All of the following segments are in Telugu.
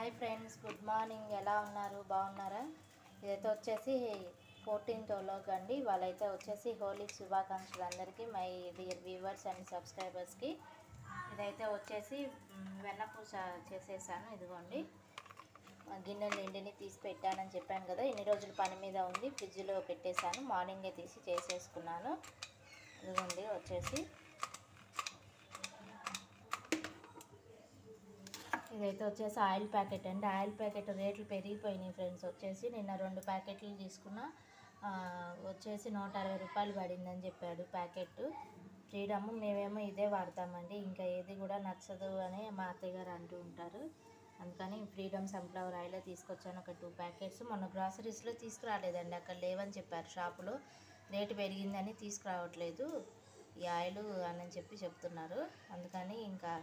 Hi friends, good morning. ఎలా ఉన్నారు? బాగున్నారా? ఇదైతే వచ్చేసి 14th వ్లాగ్ అండి. వాళ్ళైతే వచ్చేసి హోలీ శుభాకాంక్షలు అందరికీ, మై డియర్ వ్యూవర్స్ అండ్ సబ్స్క్రైబర్స్కి. ఇదైతే వచ్చేసి వెన్నపూస చేసేసాను. ఇదిగోండి, గిన్నెలు నిండిని తీసి పెట్టానని చెప్పాను కదా. ఇన్ని రోజులు పని మీద ఉంది, ఫ్రిడ్జ్లో పెట్టేశాను. మార్నింగే తీసి చేసేసుకున్నాను. ఇదిగోండి వచ్చేసి ఇదైతే వచ్చేసి ఆయిల్ ప్యాకెట్ అండి. ఆయిల్ ప్యాకెట్ రేట్లు పెరిగిపోయినాయి ఫ్రెండ్స్. వచ్చేసి నిన్న 2 ప్యాకెట్లు తీసుకున్నా, వచ్చేసి 160 రూపాయలు పడిందని చెప్పాడు ప్యాకెట్. ఫ్రీడమ్ మేమేమో ఇదే వాడతామండి, ఇంకా ఏది కూడా నచ్చదు అని మా అత్తయ్య గారు అంటూ ఉంటారు. అందుకని ఫ్రీడమ్ సన్ఫ్లవర్ ఆయిల్ తీసుకొచ్చాను, ఒక 2 ప్యాకెట్స్. మొన్న గ్రాసరీస్లో తీసుకురాలేదండి, అక్కడ లేవని చెప్పారు షాపులో. రేటు పెరిగిందని తీసుకురావట్లేదు ఈ ఆయిల్ అని చెప్తున్నారు. అందుకని ఇంకా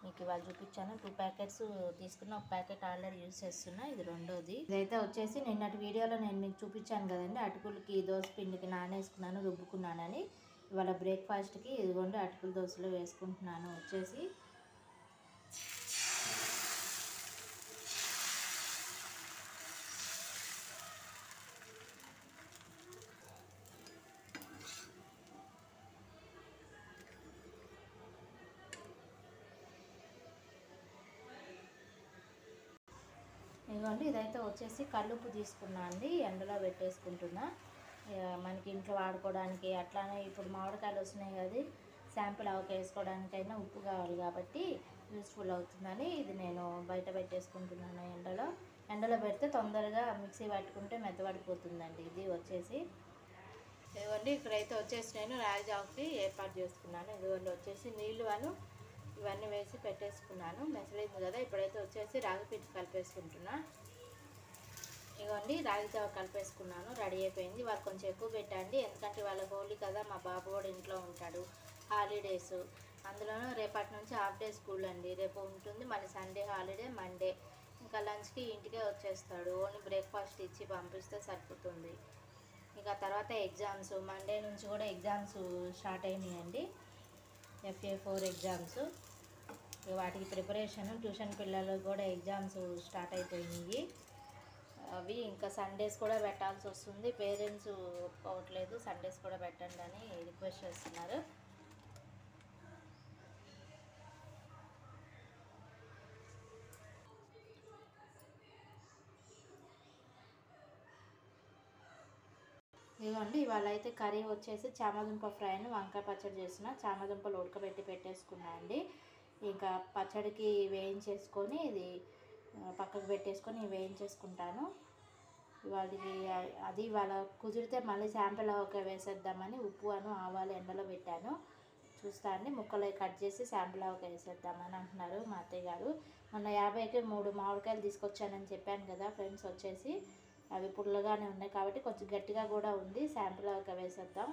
మీకు ఇవాళ చూపించాను. 2 ప్యాకెట్స్ తీసుకున్న, 1 ప్యాకెట్ ఆల్రెడీ యూజ్ చేస్తున్నా, ఇది రెండోది. ఇదైతే వచ్చేసి నిన్నటి వీడియోలో నేను మీకు చూపించాను కదండి, అటుకులకి దోశ పిండికి నానేసుకున్నాను, రుబ్బుకున్నానని. ఇవాళ బ్రేక్ఫాస్ట్కి ఇదిగోండి అటుకుల దోశలు వేసుకుంటున్నాను. వచ్చేసి ఇదిగోండి, ఇదైతే వచ్చేసి కల్లుప్పు తీసుకున్నా అండి, ఎండలో పెట్టేసుకుంటున్నా. మనకి ఇంట్లో వాడుకోవడానికి, అట్లానే ఇప్పుడు మామిడికాయలు వస్తున్నాయి కదా, శాంపుల్ వేసుకోవడానికైనా ఉప్పు కావాలి కాబట్టి యూస్ఫుల్ అవుతుందని ఇది నేను బయట పెట్టేసుకుంటున్నాను ఎండలో పెడితే తొందరగా మిక్సీ పట్టుకుంటే మెత్తబడిపోతుందండి. ఇది వచ్చేసి ఇదిగోండి, ఇక్కడైతే వచ్చేసి నేను రాగి జావకి ఏర్పాటు చేసుకున్నాను. ఇదిగోండి వచ్చేసి నీళ్ళు ఇవన్నీ వేసి పెట్టేసుకున్నాను. మెసలేదు కదా. ఇప్పుడైతే వచ్చేసి రాగి పిండి కలిపేసుకుంటున్నా. ఇదిగోండి రాగి జావ కలిపేసుకున్నాను, రెడీ అయిపోయింది. వాళ్ళు కొంచెం ఎక్కువ పెట్టండి, ఎందుకంటే వాళ్ళ హోలీ కదా, మా బాబు కూడా ఇంట్లో ఉంటాడు, హాలిడేస్. అందులోనూ రేపటి నుంచి హాఫ్ డే స్కూల్ అండి. రేపు ఉంటుంది, మళ్ళీ సండే హాలిడే, మండే ఇంకా లంచ్కి ఇంటికే వచ్చేస్తాడు. ఓన్లీ బ్రేక్ఫాస్ట్ ఇచ్చి పంపిస్తే సరిపోతుంది. ఇక తర్వాత ఎగ్జామ్స్, మండే నుంచి కూడా ఎగ్జామ్స్ స్టార్ట్ అయినాయండి, FA4 ఎగ్జామ్స్. వాటికి ప్రిపరేషన్. ట్యూషన్ పిల్లలకు కూడా ఎగ్జామ్స్ స్టార్ట్ అయిపోయినాయి. అవి ఇంకా సండేస్ కూడా పెట్టాల్సి వస్తుంది. పేరెంట్స్ ఒప్పుకోవట్లేదు, సండేస్ కూడా పెట్టండి అని రిక్వెస్ట్ చేస్తున్నారు. ఇదిగోండి, ఇవాళ అయితే కర్రీ వచ్చేసి చామదుంప ఫ్రైను వంకాయ పచ్చడి చేసిన. చామదుంపలు ఉడకబెట్టి పెట్టేసుకున్నా అండి. ఇంకా పచ్చడికి వేయించేసుకొని ఇది పక్కకు పెట్టేసుకొని వేయించేసుకుంటాను. ఇవాళ కుదిరితే మళ్ళీ శాంపిల్ వేసేద్దామని ఉప్పు ఆవాలు ఎండలో పెట్టాను. చూస్తా అండి, ముక్కలు కట్ చేసి శాంపిల్ వేసేద్దామని అంటున్నారు మా అత్తయ్య గారు. మొన్న 50కి 3 మామిడికాయలు తీసుకొచ్చానని చెప్పాను కదా ఫ్రెండ్స్. వచ్చేసి అవి పుల్లగానే ఉన్నాయి కాబట్టి కొంచెం గట్టిగా కూడా ఉంది, శాంపిల్ వేసేద్దాం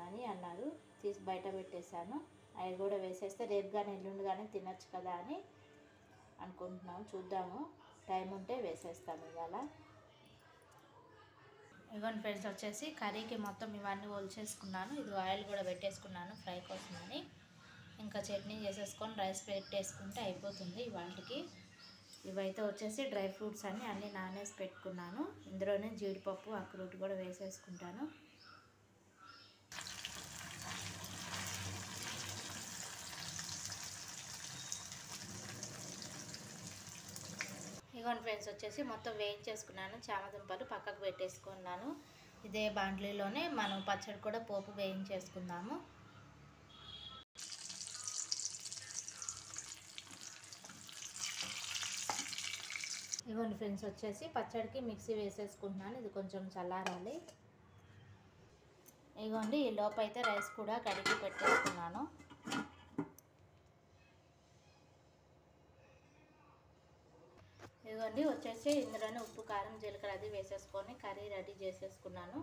అని అన్నారు. తీసి బయట పెట్టేశాను. అవి కూడా వేసేస్తే రేపు కానీ ఎల్లుండి కానీ తినచ్చు కదా అని అనుకుంటున్నాము. చూద్దాము, టైం ఉంటే వేసేస్తాము ఇవాళ. ఇవన్నీ ఫ్రెండ్స్ వచ్చేసి కర్రీకి మొత్తం ఇవన్నీ ఒలిచేసుకున్నాను. ఇది ఆయిల్ కూడా పెట్టేసుకున్నాను ఫ్రై కోసమని. ఇంకా చట్నీ చేసేసుకొని రైస్ పెట్టేసుకుంటే అయిపోతుంది ఇవాళకి. ఇవైతే వచ్చేసి డ్రై ఫ్రూట్స్ అన్నీ నానేసి పెట్టుకున్నాను. ఇందులోనే జీడిపప్పు, అక్రూట్ కూడా వేసేసుకుంటాను. ఇగోండి ఫ్రెండ్స్ వచ్చేసి మొత్తం వేయించేసుకున్నాను. చామదుంపలు పక్కకు పెట్టేసుకున్నాను. ఇదే బాండ్లీలోనే మనం పచ్చడి కూడా పోపు వేయించేసుకుందాము. ఇగోండి ఫ్రెండ్స్ వచ్చేసి పచ్చడికి మిక్సీ వేసేసుకుంటున్నాను. ఇది కొంచెం చల్లారాలి. ఇగోండి, ఈ లోపు అయితే రైస్ కూడా కడిగి పెట్టేసుకున్నాను. ఇదిగోండి వచ్చేసి ఇందులోనే ఉప్పు, కారం, జీలకర్ర అది వేసేసుకొని కర్రీ రెడీ చేసేసుకున్నాను.